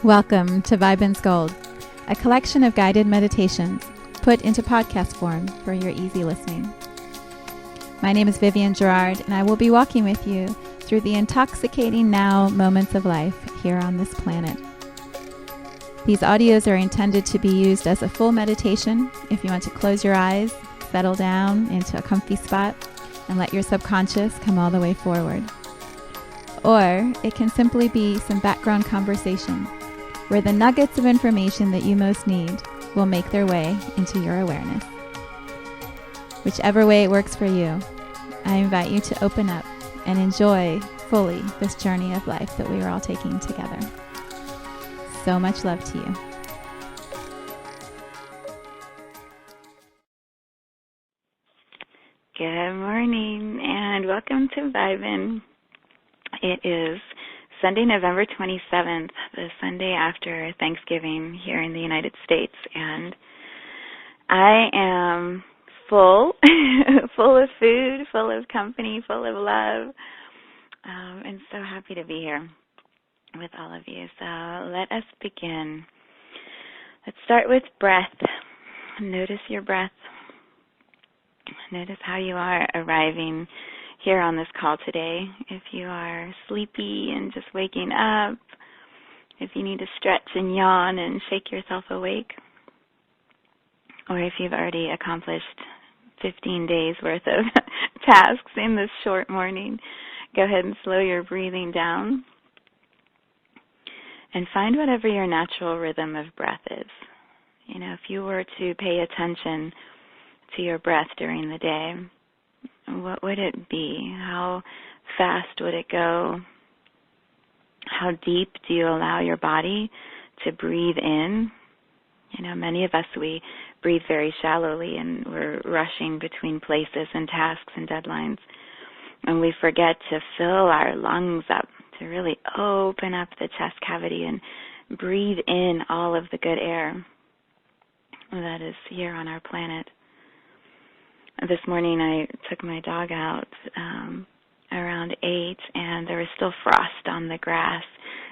Welcome to Viben Now, a collection of guided meditations put into podcast form for your easy listening. My name is Vivian Gerard, and I will be walking with you through the intoxicating now moments of life here on this planet. These audios are intended to be used as a full meditation if you want to close your eyes, settle down into a comfy spot, and let your subconscious come all the way forward. Or it can simply be some background conversation where the nuggets of information that you most need will make their way into your awareness. Whichever way it works for you, I invite you to open up and enjoy fully this journey of life that we are all taking together. So much love to you. Good morning and welcome to Viben. It is Sunday, November 27th, the Sunday after Thanksgiving here in the United States, and I am full, full of food, full of company, full of love, and so happy to be here with all of you. So let us begin. Let's start with breath. Notice your breath. Notice how you are arriving here on this call today. If you are sleepy and just waking up, if you need to stretch and yawn and shake yourself awake, or if you've already accomplished 15 days worth of tasks in this short morning, go ahead and slow your breathing down and find whatever your natural rhythm of breath is. You know, if you were to pay attention to your breath during the day, what would it be? How fast would it go? How deep do you allow your body to breathe in? You know, many of us, we breathe very shallowly and we're rushing between places and tasks and deadlines. And we forget to fill our lungs up, to really open up the chest cavity and breathe in all of the good air that is here on our planet. This morning I took my dog out around 8, and there was still frost on the grass.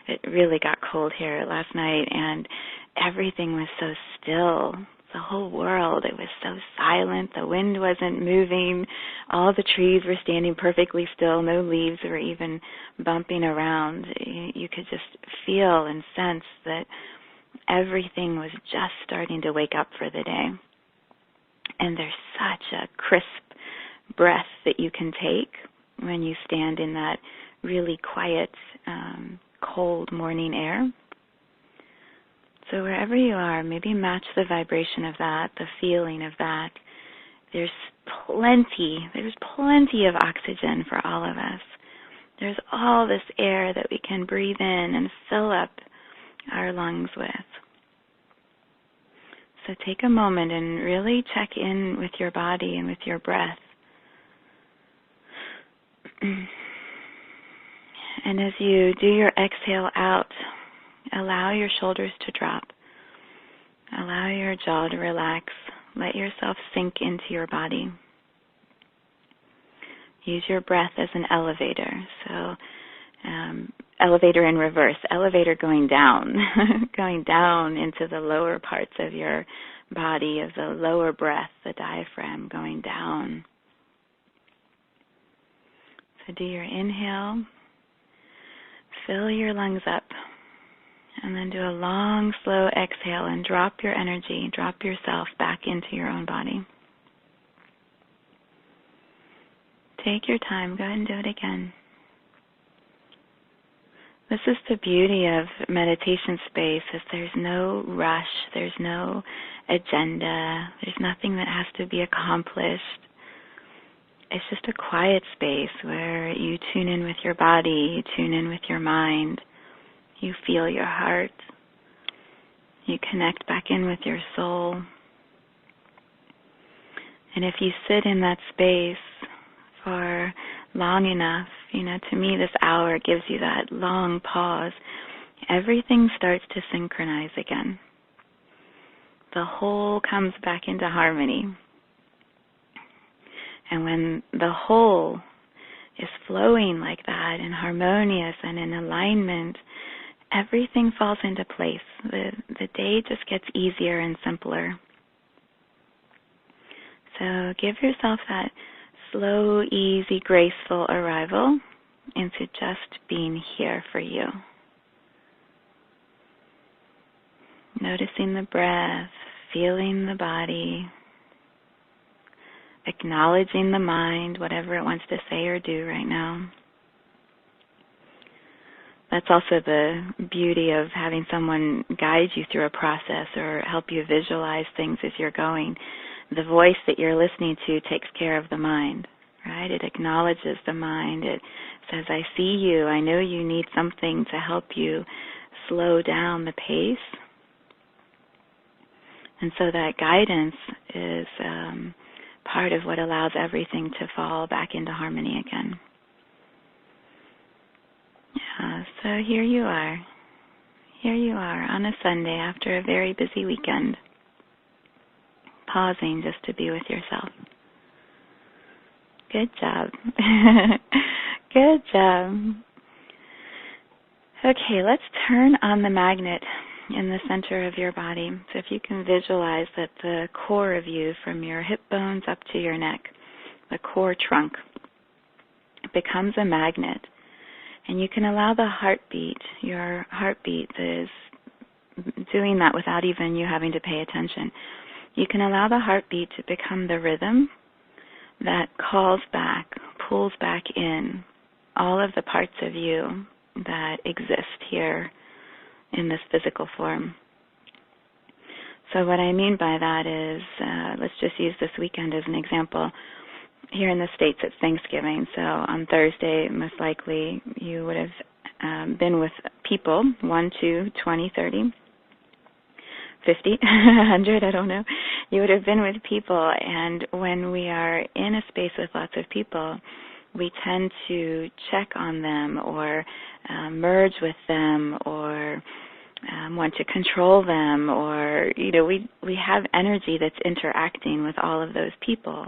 It really got cold here last night, and everything was so still. The whole world, it was so silent. The wind wasn't moving. All the trees were standing perfectly still. No leaves were even bumping around. You could just feel and sense that everything was just starting to wake up for the day. And there's such a crisp breath that you can take when you stand in that really quiet, cold morning air. So wherever you are, maybe match the vibration of that, the feeling of that. There's plenty of oxygen for all of us. There's all this air that we can breathe in and fill up our lungs with. So take a moment and really check in with your body and with your breath. And as you do your exhale out, allow your shoulders to drop. Allow your jaw to relax. Let yourself sink into your body. Use your breath as an elevator. So elevator in reverse, elevator going down, going down into the lower parts of your body, of the lower breath, the diaphragm going down. So do your inhale, fill your lungs up, and then do a long, slow exhale and drop your energy, drop yourself back into your own body. Take your time, go ahead and do it again. This is the beauty of meditation space, is there's no rush, there's no agenda, there's nothing that has to be accomplished. It's just a quiet space where you tune in with your body, you tune in with your mind, you feel your heart, you connect back in with your soul. And if you sit in that space for long enough, you know, to me this hour gives you that long pause. Everything starts to synchronize again. The whole comes back into harmony. And when the whole is flowing like that and harmonious and in alignment, everything falls into place. The day just gets easier and simpler. So give yourself that slow, easy, graceful arrival into just being here for you. Noticing the breath, feeling the body, acknowledging the mind, whatever it wants to say or do right now. That's also the beauty of having someone guide you through a process or help you visualize things as you're going. The voice that you're listening to takes care of the mind, right? It acknowledges the mind. It says, I see you. I know you need something to help you slow down the pace. And so that guidance is part of what allows everything to fall back into harmony again. Yeah, so here you are. Here you are on a Sunday after a very busy weekend, pausing just to be with yourself. Good job. Good job. Okay, let's turn on the magnet in the center of your body. So if you can visualize that the core of you, from your hip bones up to your neck, the core trunk, becomes a magnet. And you can allow the heartbeat, your heartbeat is doing that without even you having to pay attention. You can allow the heartbeat to become the rhythm that calls back, pulls back in all of the parts of you that exist here in this physical form. So what I mean by that is, let's just use this weekend as an example. Here in the States, it's Thanksgiving, so on Thursday, most likely, you would have been with people, 1, 2, 20, 30, 50, 100, I don't know. You would have been with people, and when we are in a space with lots of people, we tend to check on them or merge with them or want to control them, or, we have energy that's interacting with all of those people.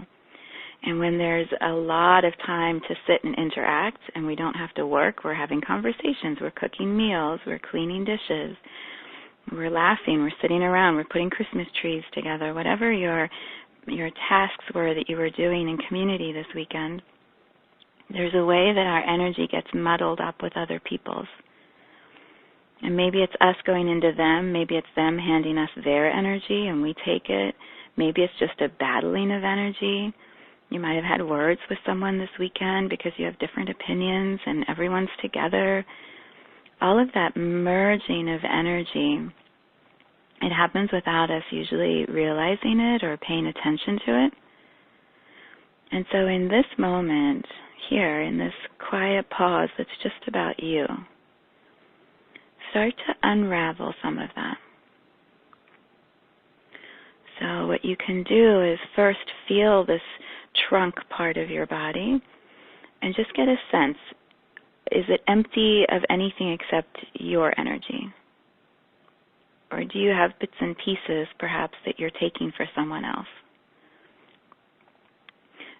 And when there's a lot of time to sit and interact and we don't have to work, we're having conversations, we're cooking meals, we're cleaning dishes, we're laughing, we're sitting around, we're putting Christmas trees together, whatever your tasks were that you were doing in community this weekend, there's a way that our energy gets muddled up with other people's. And maybe it's us going into them, maybe it's them handing us their energy and we take it, maybe it's just a battling of energy. You might have had words with someone this weekend because you have different opinions and everyone's together. All of that merging of energy, it happens without us usually realizing it or paying attention to it. And so in this moment, here, in this quiet pause that's just about you, start to unravel some of that. So what you can do is first feel this trunk part of your body and just get a sense, is it empty of anything except your energy? Or do you have bits and pieces perhaps that you're taking for someone else?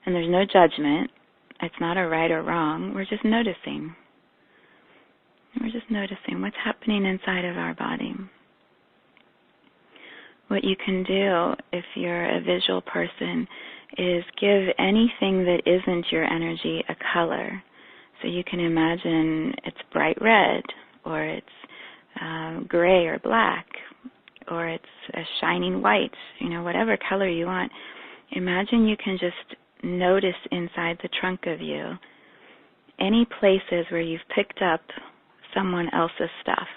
And there's no judgment. It's not a right or wrong. We're just noticing. We're just noticing what's happening inside of our body. What you can do, if you're a visual person, is give anything that isn't your energy a color. So you can imagine it's bright red, or it's gray or black, or it's a shining white, whatever color you want. Imagine you can just notice inside the trunk of you any places where you've picked up someone else's stuff.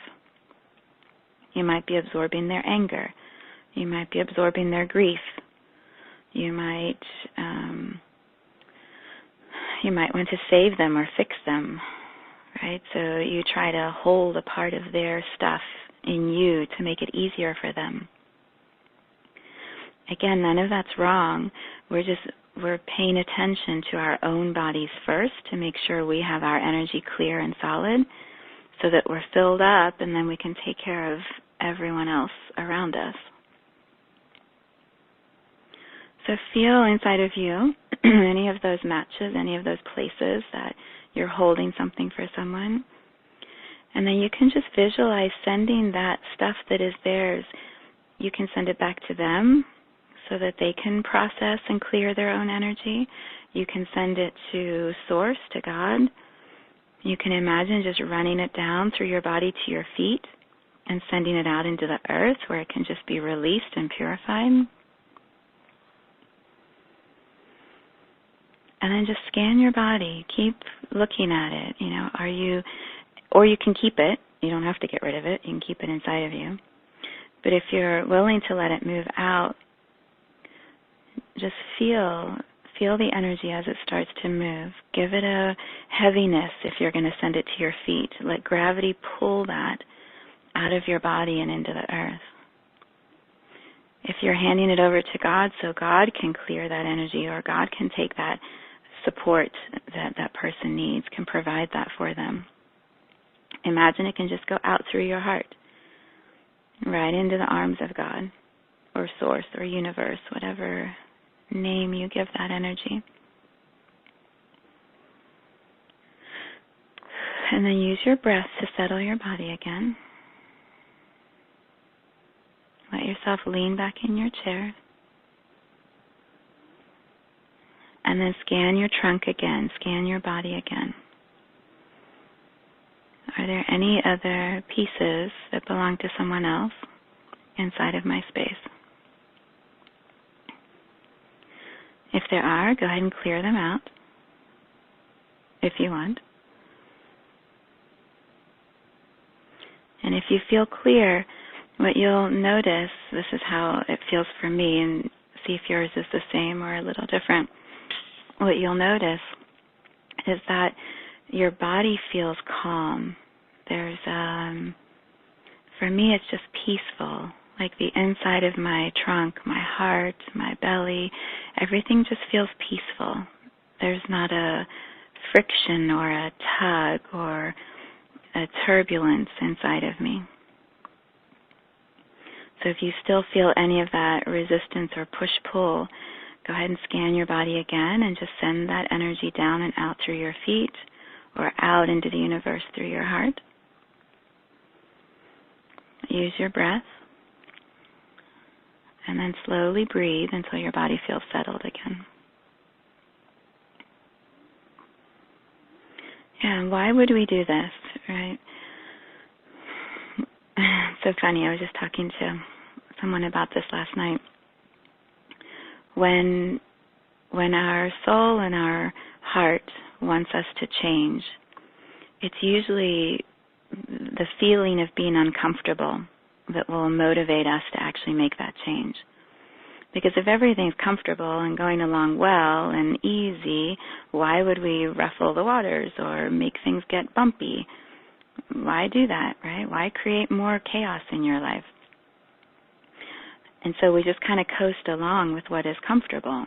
You might be absorbing their anger. You might be absorbing their grief. You might want to save them or fix them, right? So you try to hold a part of their stuff in you to make it easier for them. Again, none of that's wrong. We're paying attention to our own bodies first to make sure we have our energy clear and solid so that we're filled up, and then we can take care of everyone else around us. So feel inside of you any of those matches, any of those places that you're holding something for someone, And then you can just visualize sending that stuff that is theirs. You can send it back to them so that they can process and clear their own energy. You can send it to Source, to God. You can imagine just running it down through your body to your feet and sending it out into the earth where it can just be released and purified. And then just scan your body. Keep looking at it. Or you can keep it. You don't have to get rid of it. You can keep it inside of you. But if you're willing to let it move out, just feel the energy as it starts to move. Give it a heaviness if you're going to send it to your feet. Let gravity pull that out of your body and into the earth. If you're handing it over to God so God can clear that energy, or God can take that support that person needs, can provide that for them. Imagine it can just go out through your heart, right into the arms of God, or Source, or Universe, whatever name you give that energy. And then use your breath to settle your body again. Let yourself lean back in your chair. And then scan your trunk again, scan your body again. Are there any other pieces that belong to someone else inside of my space? If there are, go ahead and clear them out if you want. And if you feel clear, what you'll notice, this is how it feels for me, and see if yours is the same or a little different. What you'll notice is that your body feels calm. There's, for me, it's just peaceful. Like the inside of my trunk, my heart, my belly, everything just feels peaceful. There's not a friction or a tug or a turbulence inside of me. So if you still feel any of that resistance or push-pull, go ahead and scan your body again and just send that energy down and out through your feet or out into the universe through your heart. Use your breath. And then slowly breathe until your body feels settled again. Yeah, and why would we do this, right? It's so funny, I was just talking to someone about this last night. When our soul and our heart wants us to change, it's usually the feeling of being uncomfortable that will motivate us to actually make that change. Because if everything's comfortable and going along well and easy, why would we ruffle the waters or make things get bumpy? Why do that, right? Why create more chaos in your life? And so we just kind of coast along with what is comfortable.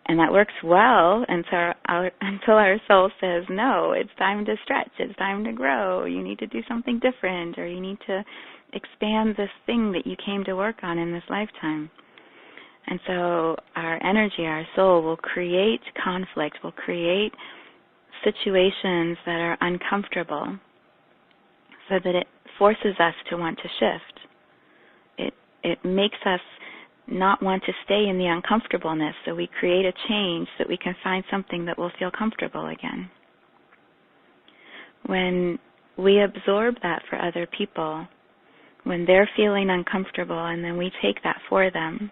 And that works well until our soul says, no, it's time to stretch, it's time to grow, you need to do something different, or you need to expand this thing that you came to work on in this lifetime. And so our energy, our soul, will create conflict, will create situations that are uncomfortable so that it forces us to want to shift. It makes us not want to stay in the uncomfortableness, so we create a change so that we can find something that will feel comfortable again. When we absorb that for other people, when they're feeling uncomfortable and then we take that for them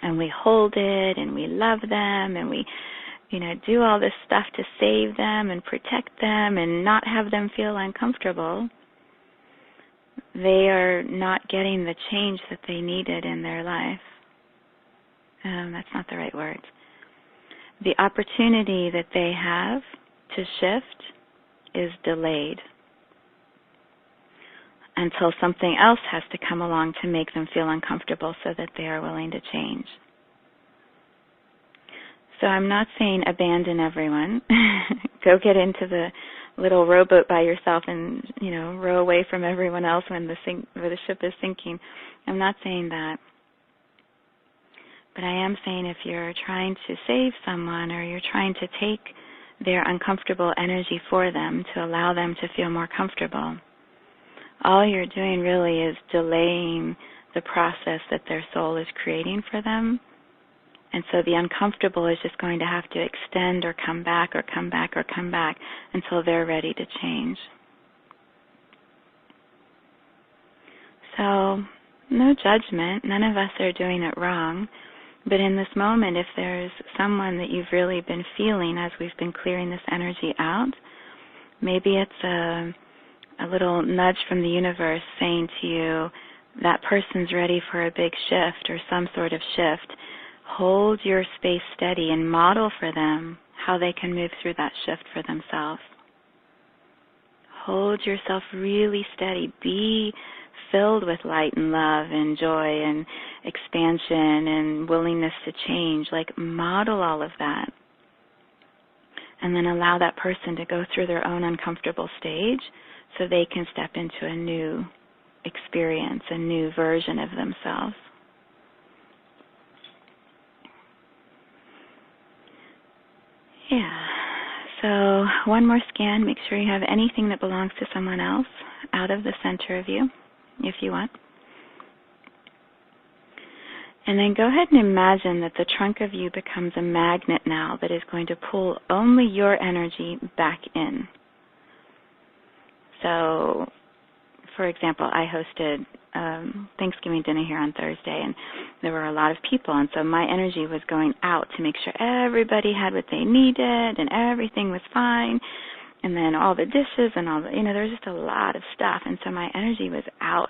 and we hold it and we love them and we do all this stuff to save them and protect them and not have them feel uncomfortable, they are not getting the change that they needed in their life. That's not the right word. The opportunity that they have to shift is delayed until something else has to come along to make them feel uncomfortable so that they are willing to change. So I'm not saying abandon everyone. Go get into the little rowboat by yourself and, row away from everyone else when the ship is sinking. I'm not saying that. But I am saying if you're trying to save someone or you're trying to take their uncomfortable energy for them to allow them to feel more comfortable. All you're doing really is delaying the process that their soul is creating for them. And so the uncomfortable is just going to have to extend or come back or come back or come back until they're ready to change. So, no judgment. None of us are doing it wrong. But in this moment, if there's someone that you've really been feeling as we've been clearing this energy out, maybe it's a little nudge from the universe saying to you, that person's ready for a big shift or some sort of shift. Hold your space steady and model for them how they can move through that shift for themselves. Hold yourself really steady. Be filled with light and love and joy and expansion and willingness to change. Like, model all of that. And then allow that person to go through their own uncomfortable stage so they can step into a new experience, a new version of themselves. Yeah. So one more scan. Make sure you have anything that belongs to someone else out of the center of you, if you want. And then go ahead and imagine that the trunk of you becomes a magnet now that is going to pull only your energy back in. So, for example, I hosted Thanksgiving dinner here on Thursday, and there were a lot of people, and so my energy was going out to make sure everybody had what they needed and everything was fine, and then all the dishes and all the, there was just a lot of stuff, and so my energy was out.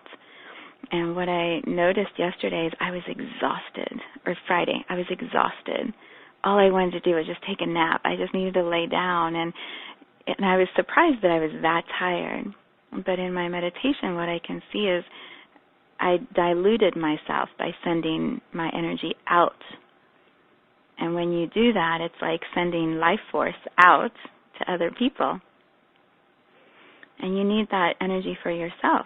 And what I noticed yesterday is I was exhausted, or Friday, I was exhausted. All I wanted to do was just take a nap. I just needed to lay down, and I was surprised that I was that tired. But in my meditation, what I can see is I diluted myself by sending my energy out. And when you do that, it's like sending life force out to other people. And you need that energy for yourself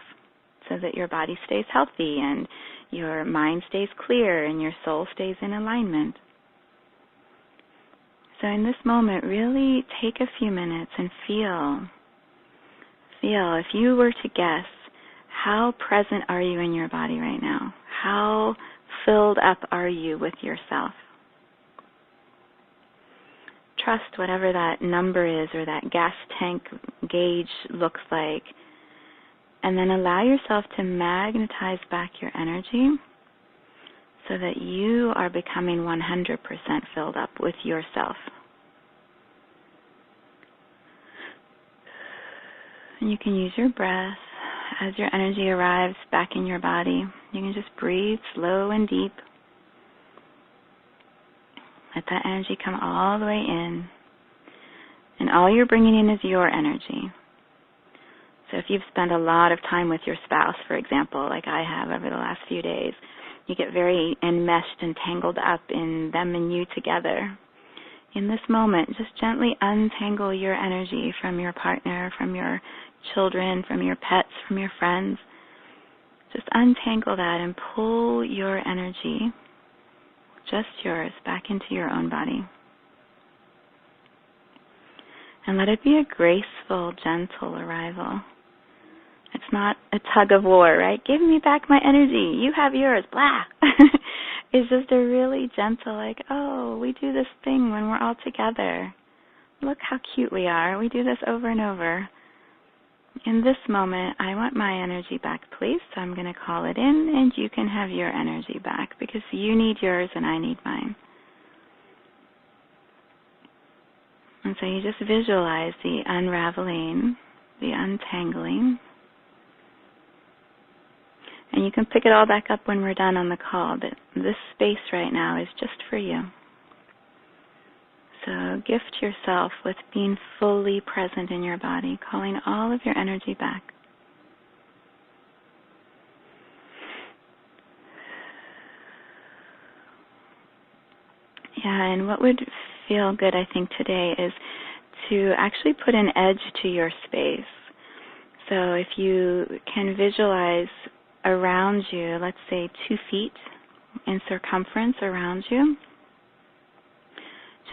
so that your body stays healthy and your mind stays clear and your soul stays in alignment. So in this moment, really take a few minutes and feel, if you were to guess, how present are you in your body right now? How filled up are you with yourself? Trust whatever that number is or that gas tank gauge looks like, and then allow yourself to magnetize back your energy so that you are becoming 100% filled up with yourself. And you can use your breath. As your energy arrives back in your body, you can just breathe slow and deep. Let that energy come all the way in. And all you're bringing in is your energy. So if you've spent a lot of time with your spouse, for example, like I have over the last few days, you get very enmeshed and tangled up in them and you together. In this moment, just gently untangle your energy from your partner, from your children, from your pets, from your friends. Just untangle that and pull your energy, just yours, back into your own body. And let it be a graceful, gentle arrival. It's not a tug of war, right? Give me back my energy. You have yours. Blah. It's just a really gentle, like, oh, we do this thing when we're all together. Look how cute we are. We do this over and over. In this moment, I want my energy back, please. So I'm going to call it in, and you can have your energy back because you need yours and I need mine. And so you just visualize the unraveling, the untangling. And you can pick it all back up when we're done on the call, but this space right now is just for you. So gift yourself with being fully present in your body, calling all of your energy back. Yeah, and what would feel good, I think, today is to actually put an edge to your space. So if you can visualize around you, let's say 2 feet in circumference around you,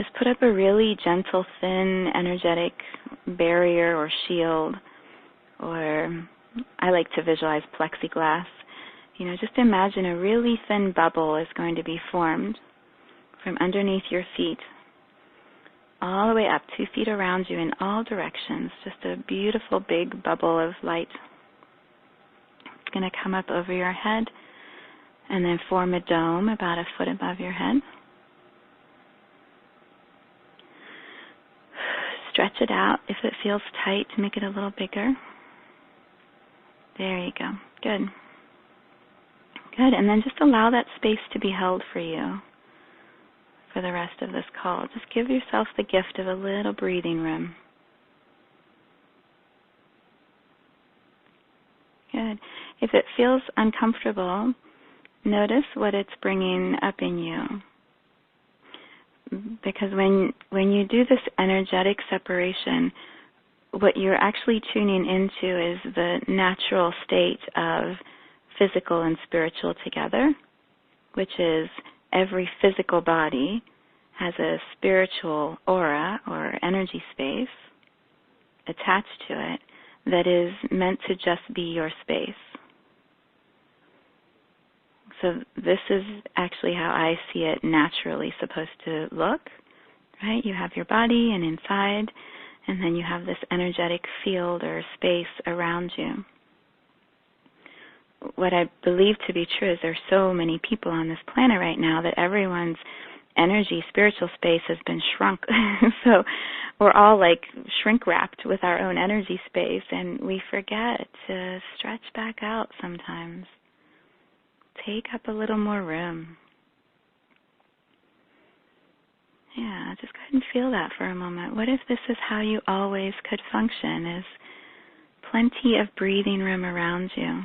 just put up a really gentle, thin, energetic barrier or shield, or I like to visualize plexiglass. Just imagine a really thin bubble is going to be formed from underneath your feet all the way up 2 feet around you in all directions, just a beautiful big bubble of light. It's going to come up over your head and then form a dome about a foot above your head. Stretch it out. If it feels tight, make it a little bigger. There you go. Good. Good. And then just allow that space to be held for you for the rest of this call. Just give yourself the gift of a little breathing room. Good. If it feels uncomfortable, notice what it's bringing up in you. Because when you do this energetic separation, what you're actually tuning into is the natural state of physical and spiritual together, which is every physical body has a spiritual aura or energy space attached to it that is meant to just be your space. So this is actually how I see it naturally supposed to look, right? You have your body and inside, and then you have this energetic field or space around you. What I believe to be true is there's so many people on this planet right now that everyone's energy, spiritual space has been shrunk. So we're all like shrink-wrapped with our own energy space, and we forget to stretch back out sometimes. Take up a little more room. Yeah, just go ahead and feel that for a moment. What if this is how you always could function, is plenty of breathing room around you?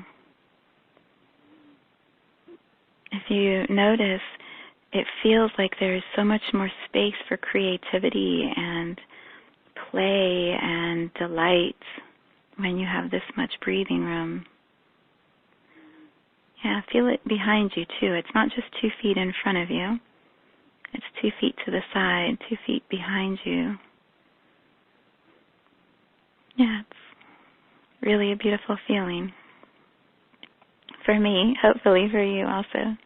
If you notice, it feels like there's so much more space for creativity and play and delight when you have this much breathing room. Yeah, feel it behind you too. It's not just 2 feet in front of you. It's 2 feet to the side, 2 feet behind you. Yeah, it's really a beautiful feeling. For me, hopefully for you also.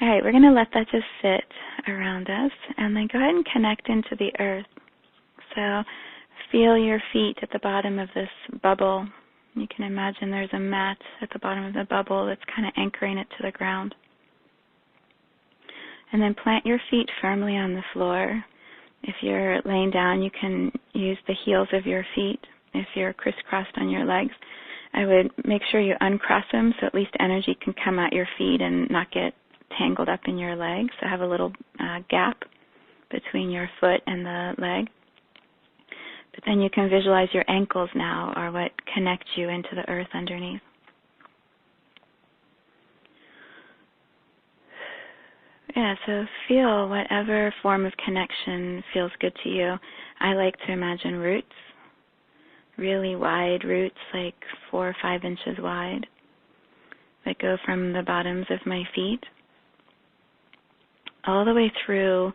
All right, we're going to let that just sit around us, and then go ahead and connect into the earth. So feel your feet at the bottom of this bubble. You can imagine there's a mat at the bottom of the bubble that's kind of anchoring it to the ground. And then plant your feet firmly on the floor. If you're laying down, you can use the heels of your feet. If you're crisscrossed on your legs, I would make sure you uncross them so at least energy can come out your feet and not get tangled up in your legs. So have a little gap between your foot and the leg. But then you can visualize your ankles now are what connect you into the earth underneath. Yeah, so feel whatever form of connection feels good to you. I like to imagine roots, really wide roots, like 4 or 5 inches wide, that go from the bottoms of my feet all the way through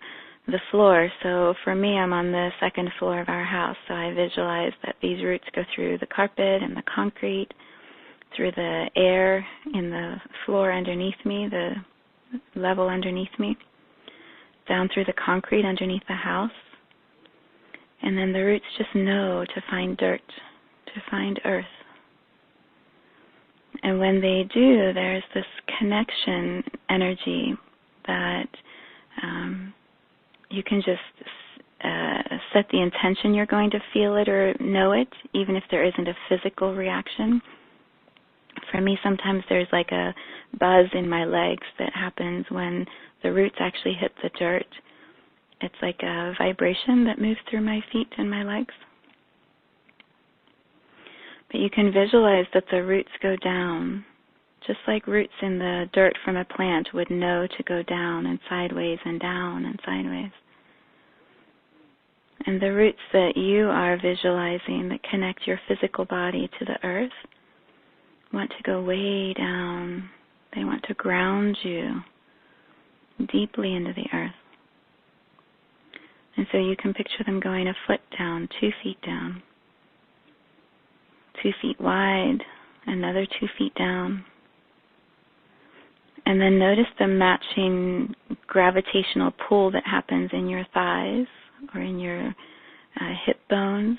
the floor. So for me, I'm on the 2nd floor of our house, so I visualize that these roots go through the carpet and the concrete, through the air in the floor underneath me, the level underneath me, down through the concrete underneath the house. And then the roots just know to find dirt, to find earth. And when they do, there's this connection energy that you can just set the intention you're going to feel it or know it, even if there isn't a physical reaction. For me, sometimes there's like a buzz in my legs that happens when the roots actually hit the dirt. It's like a vibration that moves through my feet and my legs. But you can visualize that the roots go down, just like roots in the dirt from a plant would know to go down and sideways and down and sideways. And the roots that you are visualizing that connect your physical body to the earth want to go way down. They want to ground you deeply into the earth. And so you can picture them going a foot down, 2 feet down, 2 feet wide, another 2 feet down. And then notice the matching gravitational pull that happens in your thighs or in your hip bones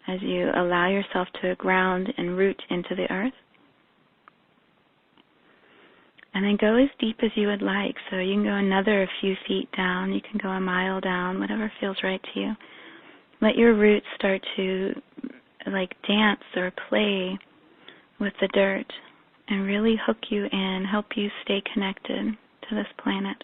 as you allow yourself to ground and root into the earth. And then go as deep as you would like. So you can go another few feet down. You can go a mile down, whatever feels right to you. Let your roots start to dance or play with the dirt and really hook you in, help you stay connected to this planet.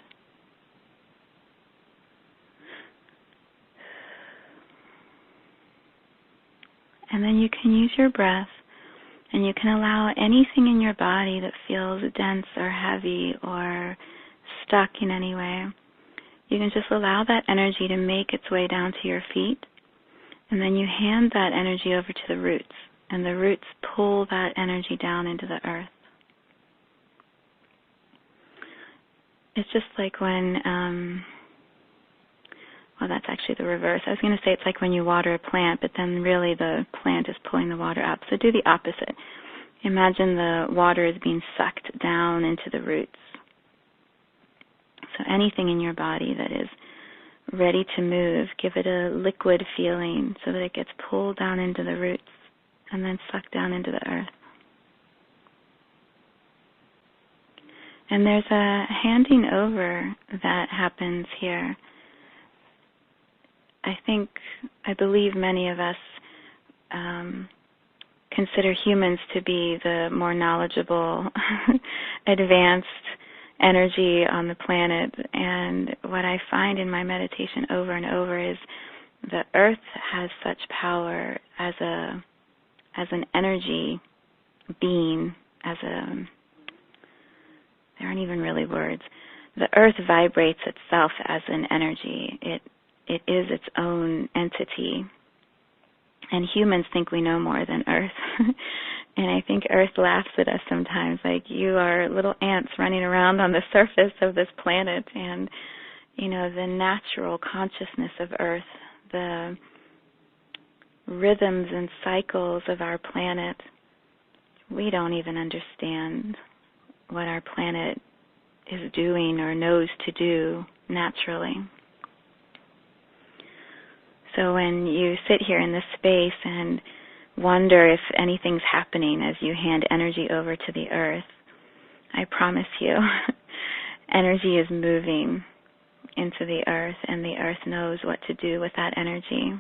And then you can use your breath, and you can allow anything in your body that feels dense or heavy or stuck in any way. You can just allow that energy to make its way down to your feet, and then you hand that energy over to the roots, and the roots pull that energy down into the earth. It's just like when, that's actually the reverse. I was going to say it's like when you water a plant, but then really the plant is pulling the water up. So do the opposite. Imagine the water is being sucked down into the roots. So anything in your body that is ready to move, give it a liquid feeling so that it gets pulled down into the roots and then sucked down into the earth. And there's a handing over that happens here. I believe many of us consider humans to be the more knowledgeable, advanced energy on the planet. And what I find in my meditation over and over is the earth has such power as an energy being, there aren't even really words. The earth vibrates itself as an energy. It is its own entity. And humans think we know more than Earth. And I think Earth laughs at us sometimes, like you are little ants running around on the surface of this planet. And, the natural consciousness of Earth, the rhythms and cycles of our planet, we don't even understand what our planet is doing or knows to do naturally. So when you sit here in this space and wonder if anything's happening as you hand energy over to the earth, I promise you, energy is moving into the earth, and the earth knows what to do with that energy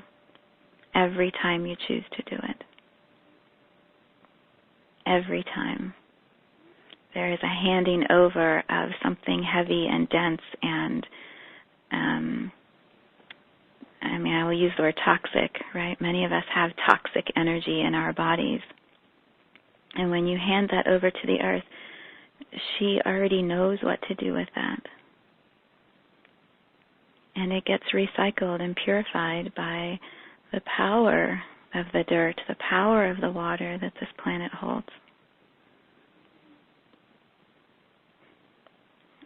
every time you choose to do it. Every time. There is a handing over of something heavy and dense and I will use the word toxic, right? Many of us have toxic energy in our bodies. And when you hand that over to the earth, she already knows what to do with that. And it gets recycled and purified by the power of the dirt, the power of the water that this planet holds.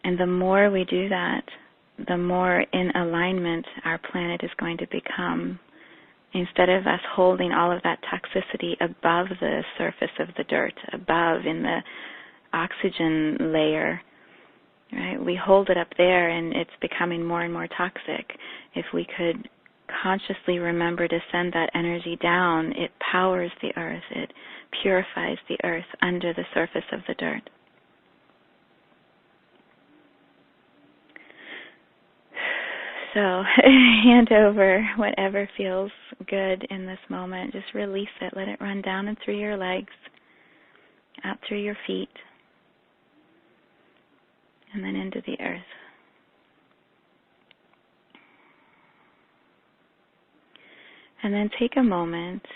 And the more we do that, the more in alignment our planet is going to become. Instead of us holding all of that toxicity above the surface of the dirt, above in the oxygen layer, right? We hold it up there and it's becoming more and more toxic. If we could consciously remember to send that energy down, it powers the earth, it purifies the earth under the surface of the dirt. So hand over whatever feels good in this moment. Just release it. Let it run down and through your legs, out through your feet, and then into the earth. And then take a moment.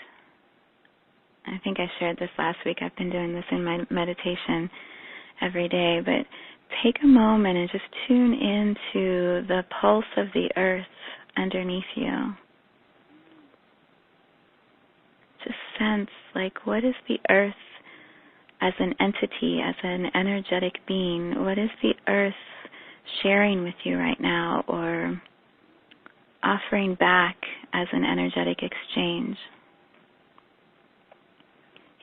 I think I shared this last week. I've been doing this in my meditation every day, but take a moment and just tune into the pulse of the earth underneath you. Just sense, what is the earth as an entity, as an energetic being? What is the earth sharing with you right now, or offering back as an energetic exchange.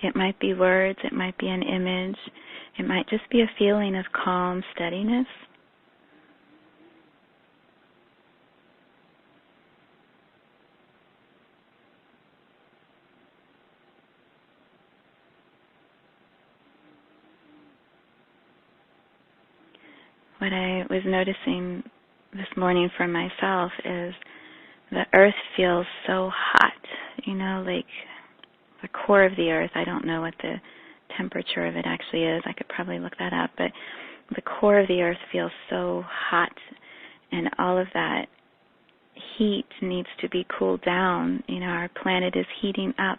It might be words, it might be an image, it might just be a feeling of calm steadiness. What I was noticing this morning for myself is the earth feels so hot, like the core of the earth. I don't know what the temperature of it actually is. I could probably look that up, but the core of the earth feels so hot, and all of that heat needs to be cooled down. Our planet is heating up.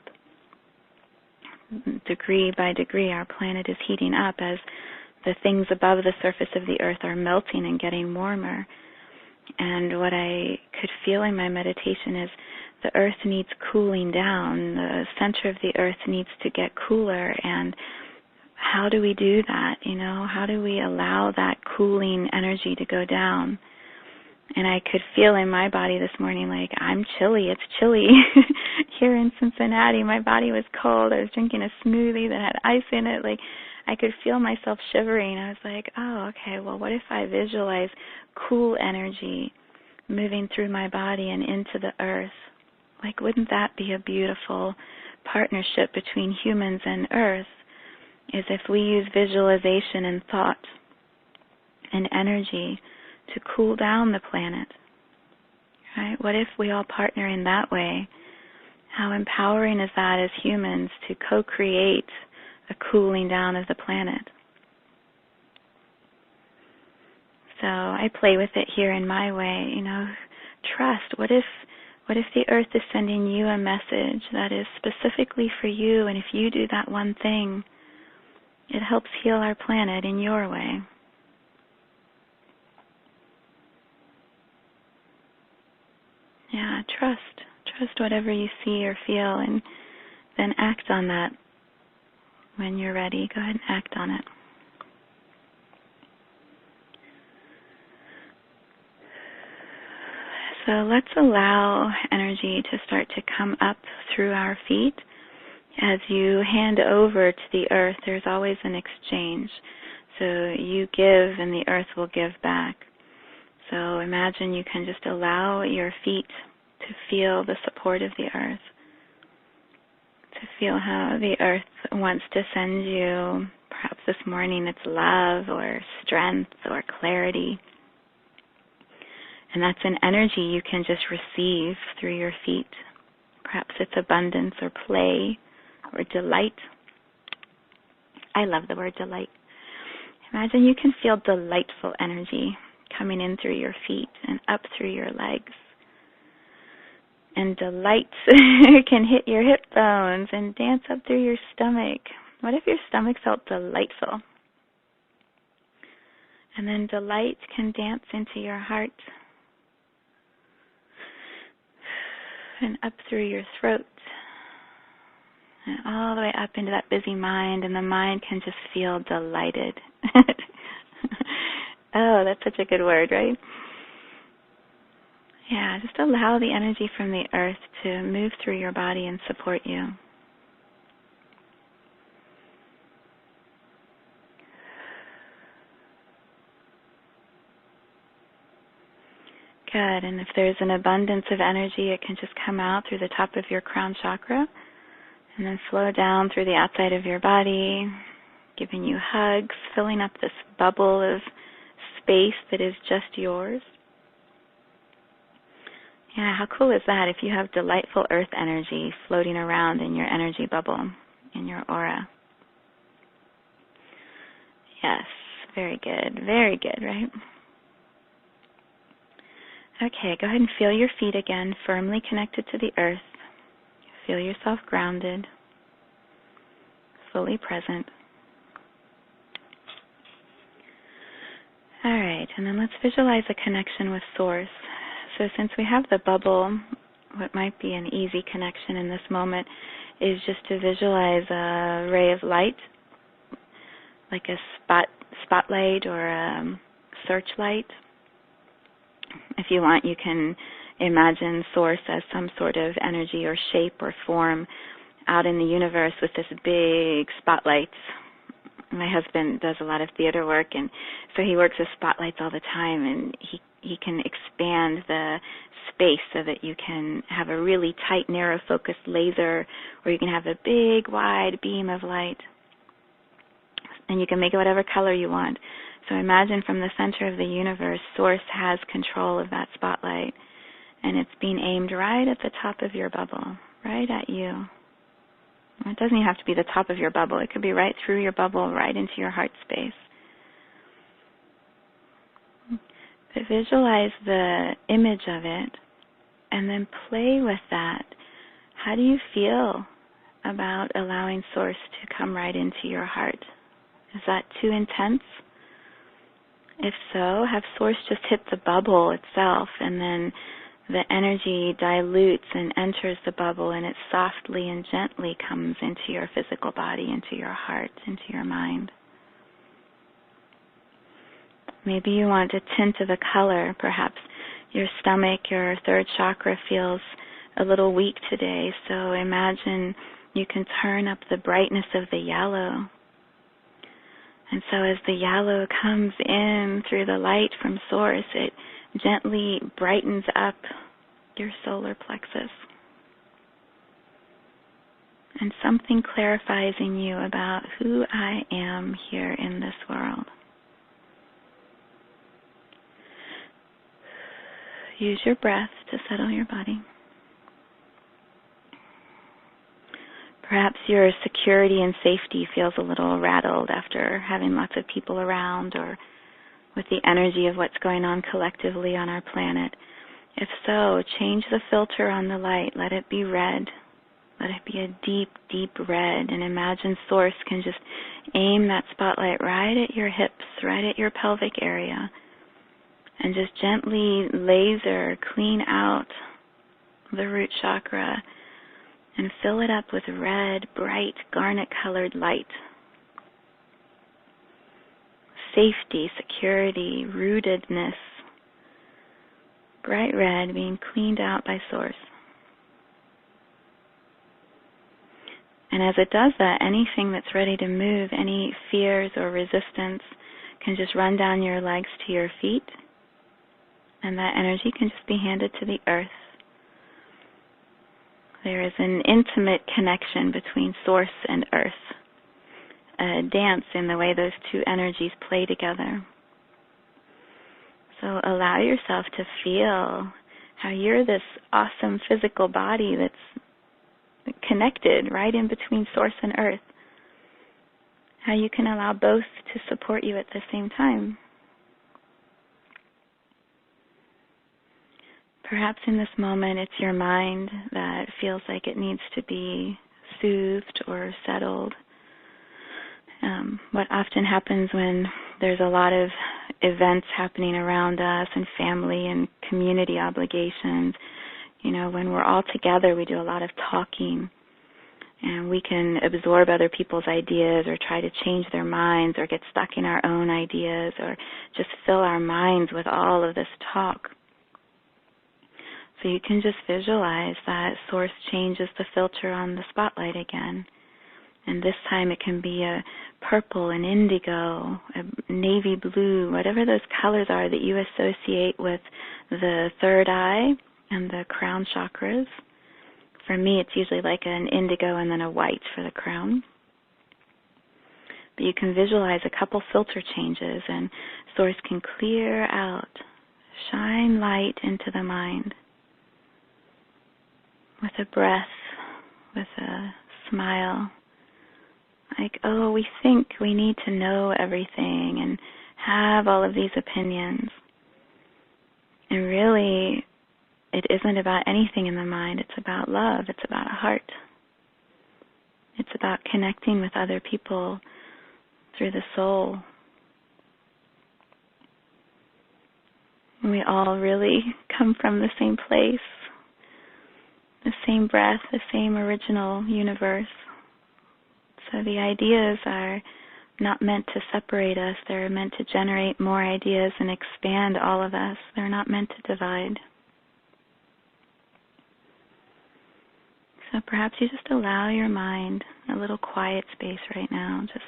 Degree by degree, our planet is heating up as the things above the surface of the earth are melting and getting warmer. And what I could feel in my meditation is the earth needs cooling down. The center of the earth needs to get cooler. And how do we do that? How do we allow that cooling energy to go down? And I could feel in my body this morning, like, I'm chilly. It's chilly. Here in Cincinnati, my body was cold. I was drinking a smoothie that had ice in it. Like, I could feel myself shivering. I was like, oh, okay, well, what if I visualize cool energy moving through my body and into the earth? Like, wouldn't that be a beautiful partnership between humans and earth? Is if we use visualization and thought and energy to cool down the planet, right? What if we all partner in that way? How empowering is that as humans to co-create a cooling down of the planet? So I play with it here in my way, trust. What if the earth is sending you a message that is specifically for you, and if you do that one thing, it helps heal our planet in your way? Yeah, trust whatever you see or feel, and then act on that. When you're ready, go ahead and act on it. So let's allow energy to start to come up through our feet. As you hand over to the earth, there's always an exchange. So you give and the earth will give back. So imagine you can just allow your feet to feel the support of the earth, to feel how the earth wants to send you, perhaps this morning it's love or strength or clarity. And that's an energy you can just receive through your feet. Perhaps it's abundance or play or delight. I love the word delight. Imagine you can feel delightful energy coming in through your feet and up through your legs. And delight can hit your hip bones and dance up through your stomach. What if your stomach felt delightful? And then delight can dance into your heart and up through your throat and all the way up into that busy mind, and the mind can just feel delighted. Oh, that's such a good word, right? Yeah, just allow the energy from the earth to move through your body and support you. Good, and if there's an abundance of energy, it can just come out through the top of your crown chakra and then flow down through the outside of your body, giving you hugs, filling up this bubble of space that is just yours. Yeah, how cool is that if you have delightful earth energy floating around in your energy bubble, in your aura? Yes, very good, right? Okay, go ahead and feel your feet again, firmly connected to the earth. Feel yourself grounded, fully present. All right, and then let's visualize a connection with Source. So since we have the bubble, what might be an easy connection in this moment is just to visualize a ray of light, like a spotlight or a searchlight. If you want, you can imagine Source as some sort of energy or shape or form out in the universe with this big spotlight. My husband does a lot of theater work, and so he works with spotlights all the time, and he can expand the space so that you can have a really tight, narrow focused laser, or you can have a big, wide beam of light, and you can make it whatever color you want. So imagine from the center of the universe, Source has control of that spotlight, and it's being aimed right at the top of your bubble, right at you. It doesn't even have to be the top of your bubble. It could be right through your bubble, right into your heart space. But visualize the image of it and then play with that. How do you feel about allowing Source to come right into your heart? Is that too intense? If so, have Source just hit the bubble itself, and then the energy dilutes and enters the bubble, and it softly and gently comes into your physical body, into your heart, into your mind. Maybe you want a tint of a color. Perhaps your stomach, your third chakra feels a little weak today, so imagine you can turn up the brightness of the yellow. And so as the yellow comes in through the light from Source, it gently brightens up your solar plexus. And something clarifies in you about who I am here in this world. Use your breath to settle your body. Perhaps your security and safety feels a little rattled after having lots of people around, or with the energy of what's going on collectively on our planet. If so, change the filter on the light. Let it be red. Let it be a deep, deep red. And imagine Source can just aim that spotlight right at your hips, right at your pelvic area, and just gently laser clean out the root chakra and fill it up with red, bright, garnet-colored light. Safety, security, rootedness, bright red being cleaned out by Source. And as it does that, anything that's ready to move, any fears or resistance, can just run down your legs to your feet, and that energy can just be handed to the earth. There is an intimate connection between Source and earth, a dance in the way those two energies play together. So allow yourself to feel how you're this awesome physical body that's connected right in between Source and earth. How you can allow both to support you at the same time. Perhaps in this moment it's your mind that feels like it needs to be soothed or settled. What often happens when there's a lot of events happening around us and family and community obligations, when we're all together, we do a lot of talking, and we can absorb other people's ideas or try to change their minds or get stuck in our own ideas or just fill our minds with all of this talk. So you can just visualize that Source changes the filter on the spotlight again. And this time it can be a purple, an indigo, a navy blue, whatever those colors are that you associate with the third eye and the crown chakras. For me, it's usually like an indigo and then a white for the crown. But you can visualize a couple filter changes, and Source can clear out, shine light into the mind with a breath, with a smile. Like, we think we need to know everything and have all of these opinions. And really, it isn't about anything in the mind. It's about love. It's about a heart. It's about connecting with other people through the soul. And we all really come from the same place, the same breath, the same original universe. So the ideas are not meant to separate us. They're meant to generate more ideas and expand all of us. They're not meant to divide. So perhaps you just allow your mind a little quiet space right now. Just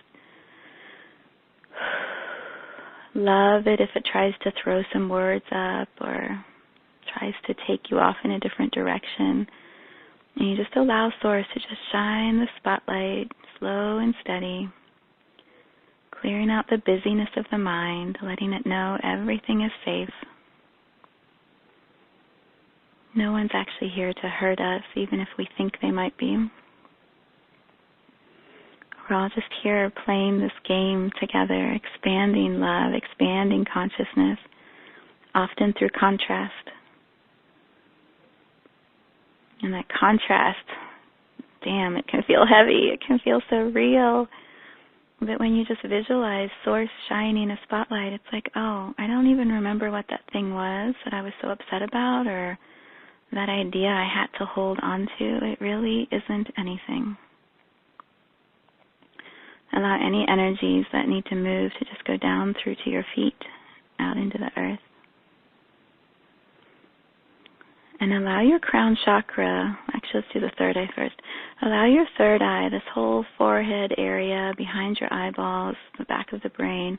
love it if it tries to throw some words up or tries to take you off in a different direction. And you just allow Source to just shine the spotlight slow and steady, clearing out the busyness of the mind, letting it know everything is safe. No one's actually here to hurt us, even if we think they might be. We're all just here playing this game together, expanding love, expanding consciousness, often through contrast. And that contrast, damn, it can feel heavy, it can feel so real. But when you just visualize Source shining a spotlight, it's like, oh, I don't even remember what that thing was that I was so upset about, or that idea I had to hold on to. It really isn't anything. Allow any energies that need to move to just go down through to your feet, out into the earth. And allow your crown chakra, actually let's do the third eye first. Allow your third eye, this whole forehead area behind your eyeballs, the back of the brain,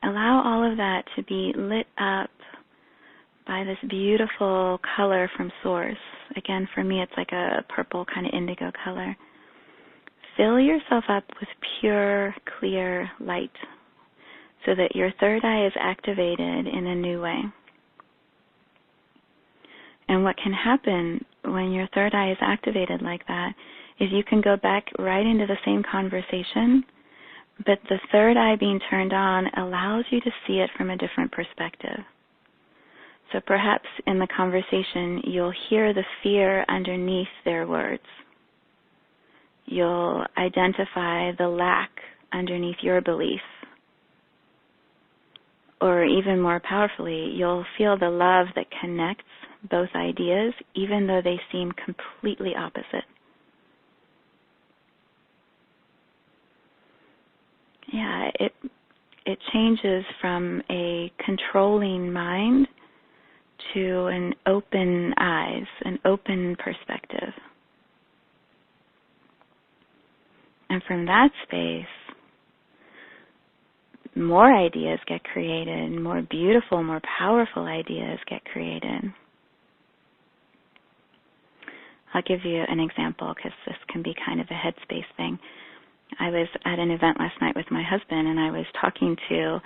allow all of that to be lit up by this beautiful color from Source. Again, for me, it's like a purple kind of indigo color. Fill yourself up with pure, clear light so that your third eye is activated in a new way. And what can happen when your third eye is activated like that is you can go back right into the same conversation, but the third eye being turned on allows you to see it from a different perspective. So perhaps in the conversation, you'll hear the fear underneath their words. You'll identify the lack underneath your belief. Or even more powerfully, you'll feel the love that connects both ideas, even though they seem completely opposite. Yeah, it changes from a controlling mind to an open eyes, an open perspective. And from that space, more ideas get created, more beautiful, more powerful ideas get created. I'll give you an example because this can be kind of a headspace thing. I was at an event last night with my husband, and I was talking to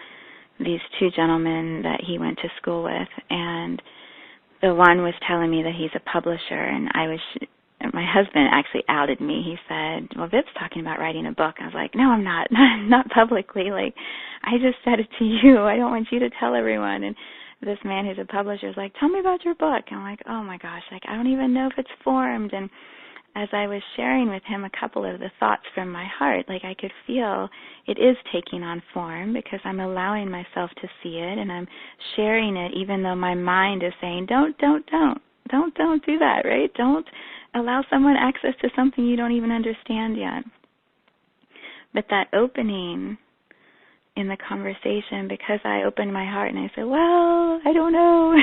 these two gentlemen that he went to school with, and the one was telling me that he's a publisher, and my husband actually outed me. He said, well, Viv's talking about writing a book. I was like, no, I'm not, not publicly. Like, I just said it to you. I don't want you to tell everyone. And this man who's a publisher is like, tell me about your book. And I'm like, oh my gosh, like, I don't even know if it's formed. And as I was sharing with him a couple of the thoughts from my heart, like I could feel it is taking on form because I'm allowing myself to see it, and I'm sharing it even though my mind is saying, don't do that, right? Don't allow someone access to something you don't even understand yet. But that opening in the conversation, because I opened my heart and I said, well, I don't know,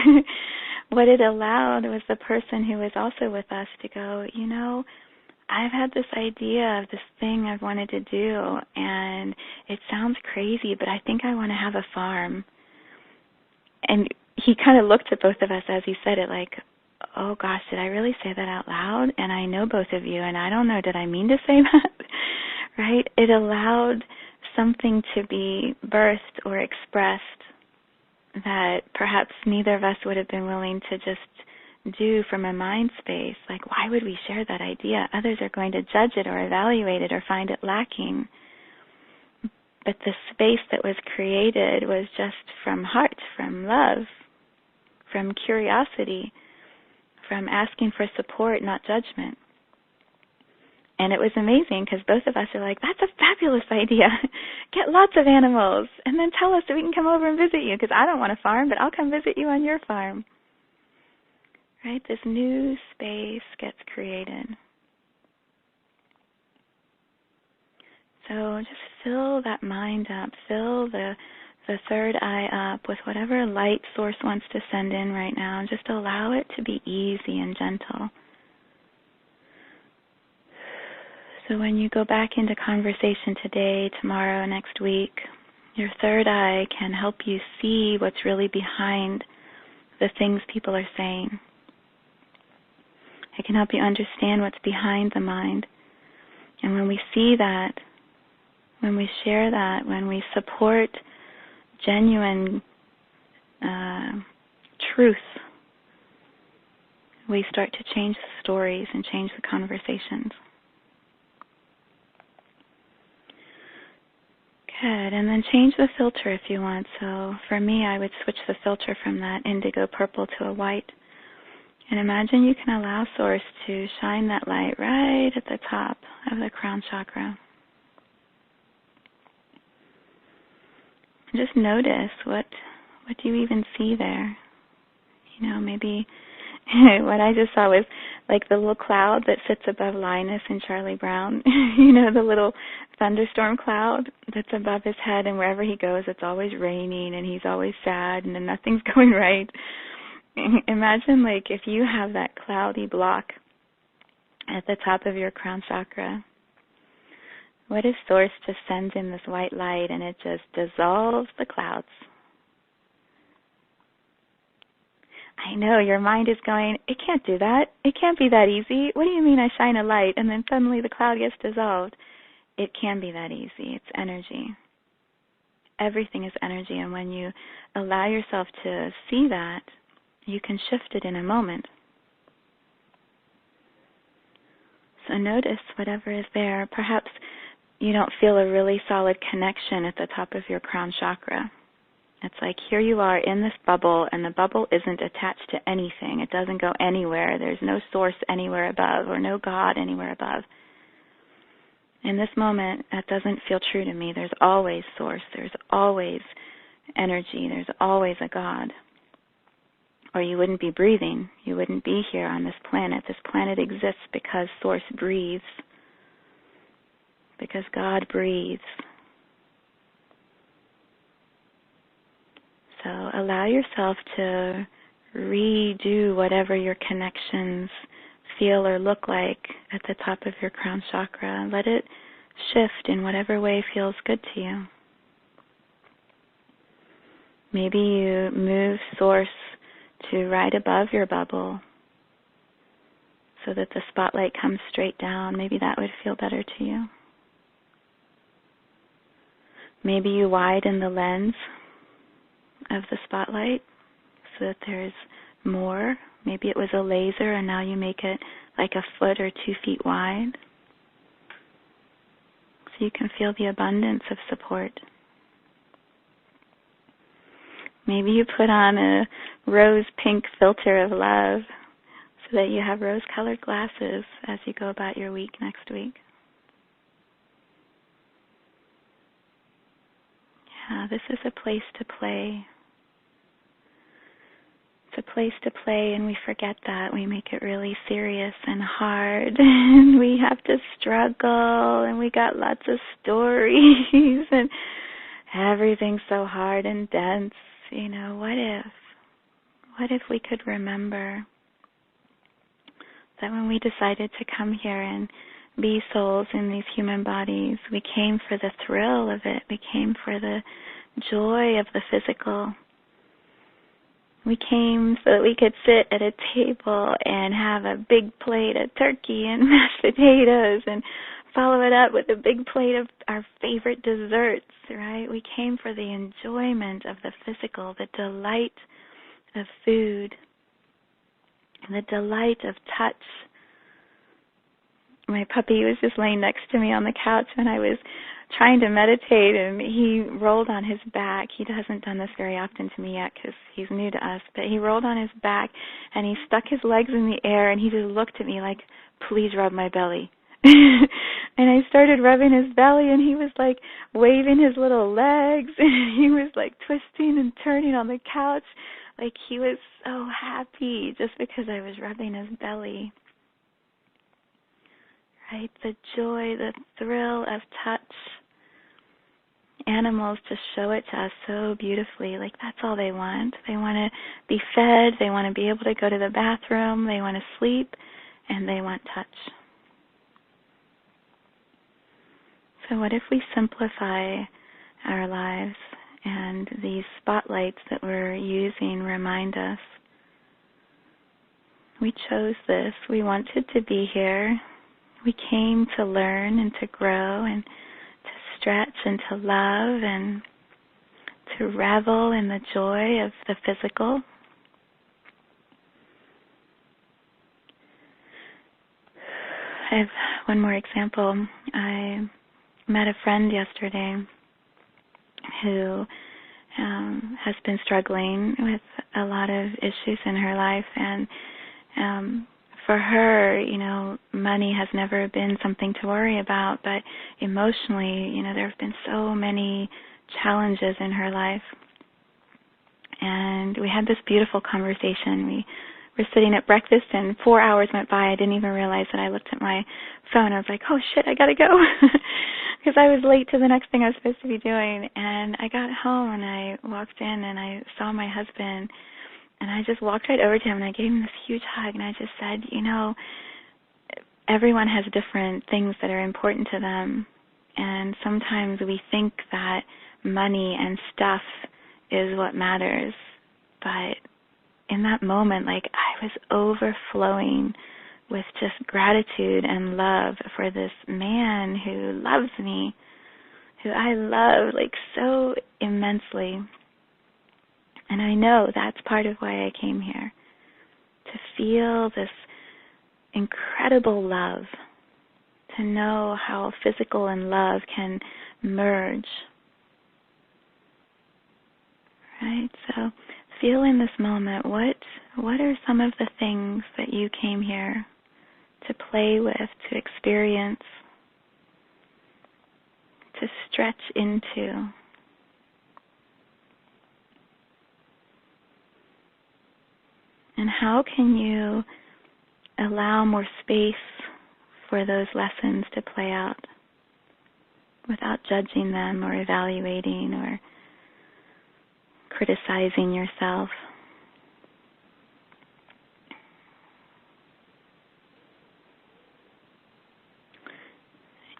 what it allowed was the person who was also with us to go, you know, I've had this idea of this thing I've wanted to do, and it sounds crazy, but I think I want to have a farm. And he kind of looked at both of us as he said it like, oh gosh, did I really say that out loud? And I know both of you, and I don't know, did I mean to say that? Right? It allowed something to be birthed or expressed that perhaps neither of us would have been willing to just do from a mind space. Like, why would we share that idea? Others are going to judge it or evaluate it or find it lacking. But the space that was created was just from heart, from love, from curiosity, from asking for support, not judgment. And it was amazing because both of us are like, that's a fabulous idea. Get lots of animals and then tell us so we can come over and visit you, because I don't want a farm, but I'll come visit you on your farm. Right? This new space gets created. So just fill that mind up, fill the third eye up with whatever light Source wants to send in right now, and just allow it to be easy and gentle. So when you go back into conversation today, tomorrow, next week, your third eye can help you see what's really behind the things people are saying. It can help you understand what's behind the mind. And when we see that, when we share that, when we support genuine truth, we start to change the stories and change the conversations. Good. And then change the filter if you want. So for me, I would switch the filter from that indigo purple to a white. And imagine you can allow Source to shine that light right at the top of the crown chakra. Just notice what do you even see there? You know, maybe what I just saw was like the little cloud that sits above Linus and Charlie Brown. You know, the little thunderstorm cloud that's above his head, and wherever he goes, it's always raining, and he's always sad, and then nothing's going right. Imagine, like, if you have that cloudy block at the top of your crown chakra. What if Source just sends in this white light and it just dissolves the clouds? I know, your mind is going, it can't do that. It can't be that easy. What do you mean I shine a light and then suddenly the cloud gets dissolved? It can be that easy. It's energy. Everything is energy, and when you allow yourself to see that, you can shift it in a moment. So notice whatever is there. Perhaps you don't feel a really solid connection at the top of your crown chakra. It's like here you are in this bubble, and the bubble isn't attached to anything. It doesn't go anywhere. There's no source anywhere above or no God anywhere above. In this moment, that doesn't feel true to me. There's always source. There's always energy. There's always a God. Or you wouldn't be breathing. You wouldn't be here on this planet. This planet exists because source breathes. Because God breathes. So allow yourself to redo whatever your connections feel or look like at the top of your crown chakra. Let it shift in whatever way feels good to you. Maybe you move source to right above your bubble so that the spotlight comes straight down. Maybe that would feel better to you. Maybe you widen the lens of the spotlight so that there's more. Maybe it was a laser and now you make it like a foot or 2 feet wide so you can feel the abundance of support. Maybe you put on a rose pink filter of love so that you have rose-colored glasses as you go about your week next week. Yeah, this is a place to play. It's a place to play, and we forget that. We make it really serious and hard, and we have to struggle, and we got lots of stories, and everything's so hard and dense. You know, what if we could remember that when we decided to come here and be souls in these human bodies, we came for the thrill of it. We came for the joy of the physical. We came so that we could sit at a table and have a big plate of turkey and mashed potatoes and follow it up with a big plate of our favorite desserts, right? We came for the enjoyment of the physical, the delight of food, the delight of touch. My puppy was just laying next to me on the couch when I was trying to meditate, and he rolled on his back. He hasn't done this very often to me yet because he's new to us, but he rolled on his back and he stuck his legs in the air and he just looked at me like, please rub my belly. And I started rubbing his belly and he was like waving his little legs and he was like twisting and turning on the couch like he was so happy just because I was rubbing his belly. Right? The joy, the thrill of touch. Animals just show it to us so beautifully. Like that's all they want. They want to be fed. They want to be able to go to the bathroom. They want to sleep. And they want touch. So what if we simplify our lives and these spotlights that we're using remind us we chose this, we wanted to be here, we came to learn and to grow and to stretch and to love and to revel in the joy of the physical. I have one more example. I met a friend yesterday who has been struggling with a lot of issues in her life, and for her, money has never been something to worry about, but emotionally, there have been so many challenges in her life. And we had this beautiful conversation. We were sitting at breakfast, and 4 hours went by. I didn't even realize that I looked at my phone. I was like, oh, shit, I got to go, because I was late to the next thing I was supposed to be doing. And I got home, and I walked in, and I saw my husband, and I just walked right over to him, and I gave him this huge hug, and I just said, everyone has different things that are important to them, and sometimes we think that money and stuff is what matters, but in that moment, I was overflowing with just gratitude and love for this man who loves me, who I love so immensely. And I know that's part of why I came here, to feel this incredible love, to know how physical and love can merge. Right? So feel in this moment, what are some of the things that you came here to play with, to experience, to stretch into? And how can you allow more space for those lessons to play out without judging them or evaluating or criticizing yourself?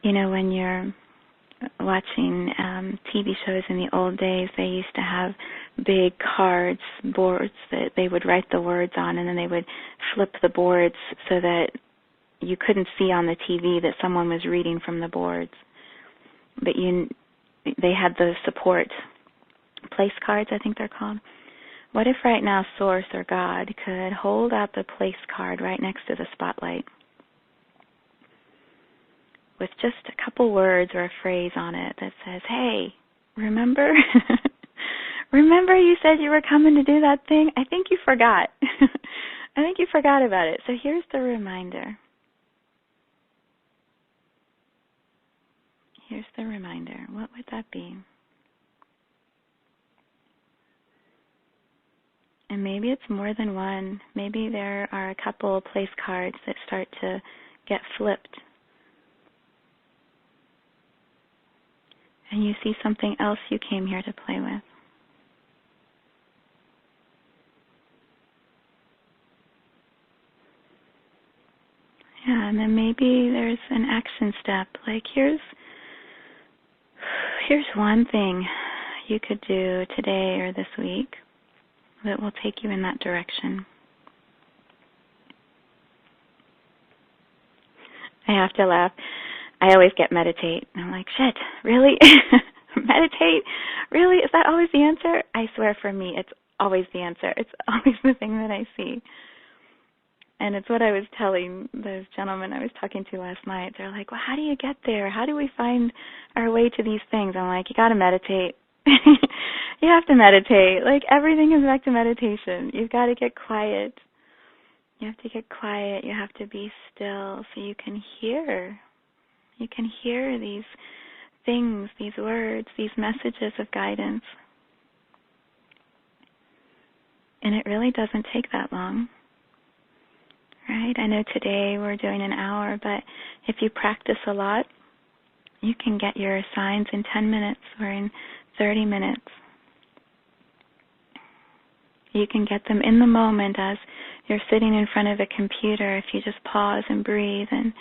When you're watching TV shows in the old days, they used to have big boards that they would write the words on, and then they would flip the boards so that you couldn't see on the TV that someone was reading from the boards. But they had the support place cards, I think they're called. What if right now Source or God could hold up a place card right next to the spotlight with just a couple words or a phrase on it that says, hey, remember? Remember you said you were coming to do that thing? I think you forgot. I think you forgot about it. So here's the reminder. Here's the reminder. What would that be? And maybe it's more than one. Maybe there are a couple of place cards that start to get flipped. And you see something else you came here to play with. Yeah, and then maybe there's an action step. Here's one thing you could do today or this week that will take you in that direction. I have to laugh. I always get meditate. And I'm like, shit, really? Meditate? Really? Is that always the answer? I swear for me, it's always the answer. It's always the thing that I see. And it's what I was telling those gentlemen I was talking to last night. They're like, well, how do you get there? How do we find our way to these things? I'm like, you got to meditate. You have to meditate. Everything is back to meditation. You've got to get quiet. You have to get quiet. You have to be still so you can hear. You can hear these things, these words, these messages of guidance. And it really doesn't take that long. Right? I know today we're doing an hour, but if you practice a lot, you can get your signs in 10 minutes or in 30 minutes. You can get them in the moment as you're sitting in front of a computer if you just pause and breathe and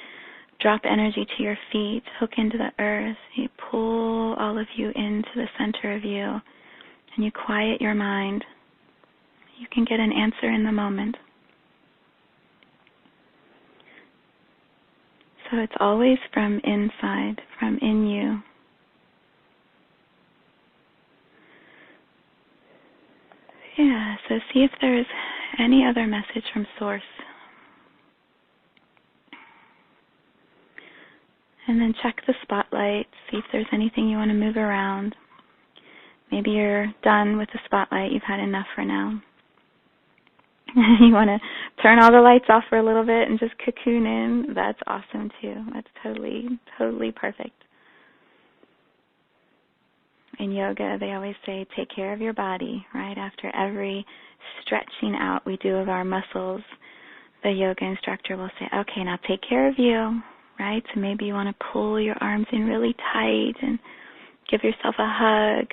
drop energy to your feet, hook into the earth. You pull all of you into the center of you, and you quiet your mind. You can get an answer in the moment. So it's always from inside, from in you. Yeah, so see if there's any other message from Source. And then check the spotlight, see if there's anything you want to move around. Maybe you're done with the spotlight, you've had enough for now. You want to turn all the lights off for a little bit and just cocoon in. That's awesome too. That's totally perfect. In yoga, they always say, take care of your body, right? After every stretching out we do of our muscles, the yoga instructor will say, okay, now take care of you, right? So maybe you want to pull your arms in really tight and give yourself a hug.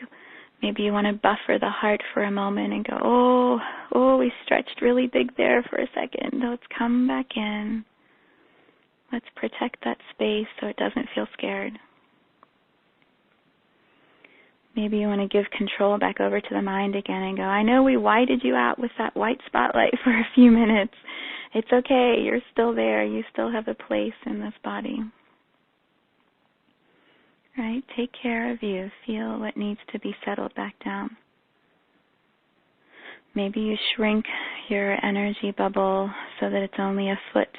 Maybe you want to buffer the heart for a moment and go, oh, we stretched really big there for a second. Let's come back in. Let's protect that space so it doesn't feel scared. Maybe you want to give control back over to the mind again and go, I know we whited you out with that white spotlight for a few minutes. It's okay. You're still there. You still have a place in this body. Right? Take care of you. Feel what needs to be settled back down. Maybe you shrink your energy bubble so that it's only a foot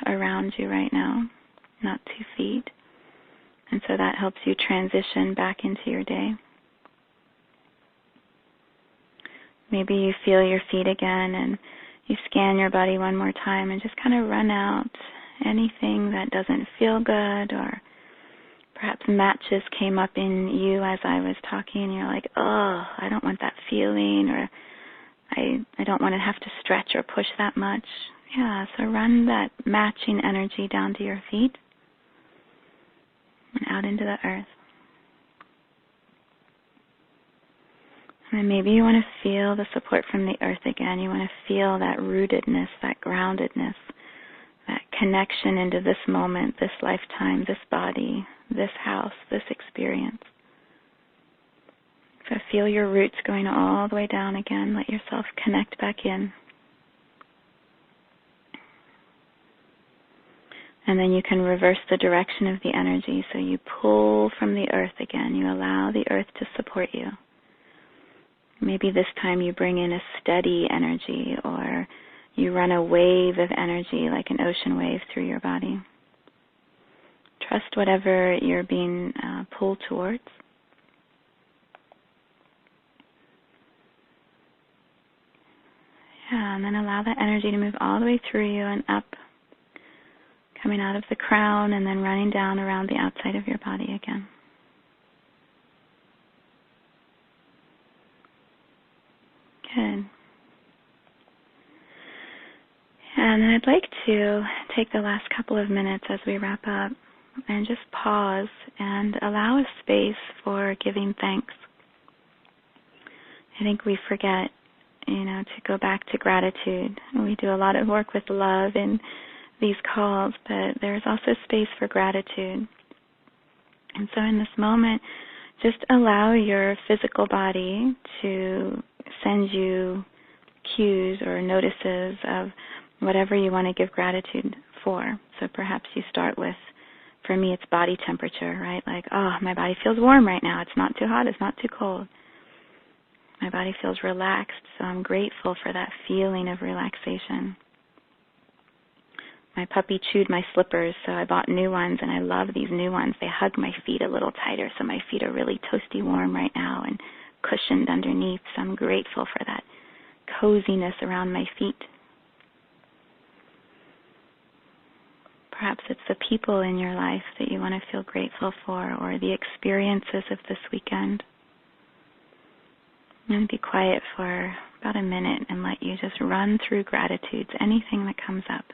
around you right now, not 2 feet. And so that helps you transition back into your day. Maybe you feel your feet again and you scan your body one more time and just kind of run out anything that doesn't feel good, or perhaps matches came up in you as I was talking and you're like, oh, I don't want that feeling, or I don't want to have to stretch or push that much. Yeah, so run that matching energy down to your feet and out into the earth. And maybe you want to feel the support from the earth again. You want to feel that rootedness, that groundedness, that connection into this moment, this lifetime, this body, this house, this experience. So feel your roots going all the way down again. Let yourself connect back in. And then you can reverse the direction of the energy. So you pull from the earth again. You allow the earth to support you. Maybe this time you bring in a steady energy, or you run a wave of energy like an ocean wave through your body. Trust whatever you're being pulled towards. Yeah, and then allow that energy to move all the way through you and up, coming out of the crown and then running down around the outside of your body again. Good. And then I'd like to take the last couple of minutes as we wrap up and just pause and allow a space for giving thanks. I think we forget, to go back to gratitude. We do a lot of work with love in these calls, but there's also space for gratitude. And so in this moment, just allow your physical body to send you cues or notices of whatever you want to give gratitude for. So perhaps you start with, for me, it's body temperature, right? Like, oh, my body feels warm right now. It's not too hot. It's not too cold. My body feels relaxed, so I'm grateful for that feeling of relaxation. My puppy chewed my slippers, so I bought new ones, and I love these new ones. They hug my feet a little tighter, so my feet are really toasty warm right now and cushioned underneath, so I'm grateful for that coziness around my feet. Perhaps it's the people in your life that you want to feel grateful for, or the experiences of this weekend. And be quiet for about a minute and let you just run through gratitudes, anything that comes up.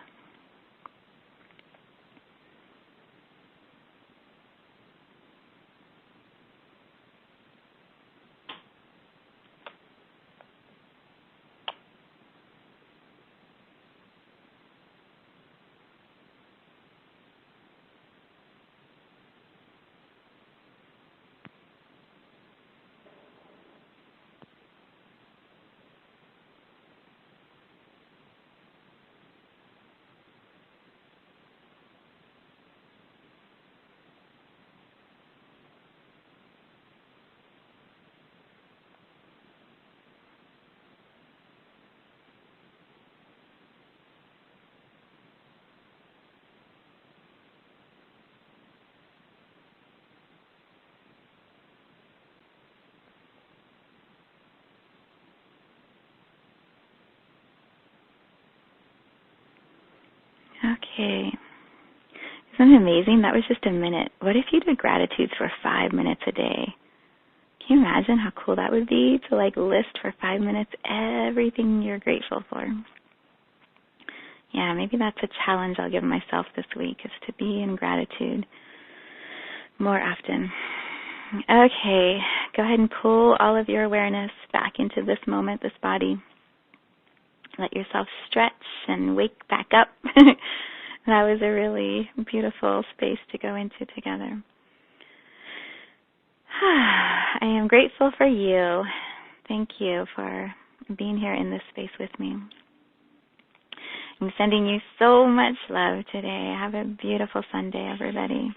Okay. Isn't it amazing? That was just a minute. What if you did gratitudes for 5 minutes a day? Can you imagine how cool that would be to list for 5 minutes everything you're grateful for? Yeah, maybe that's a challenge I'll give myself this week, is to be in gratitude more often. Okay, go ahead and pull all of your awareness back into this moment, this body. Let yourself stretch and wake back up. That was a really beautiful space to go into together. I am grateful for you. Thank you for being here in this space with me. I'm sending you so much love today. Have a beautiful Sunday, everybody.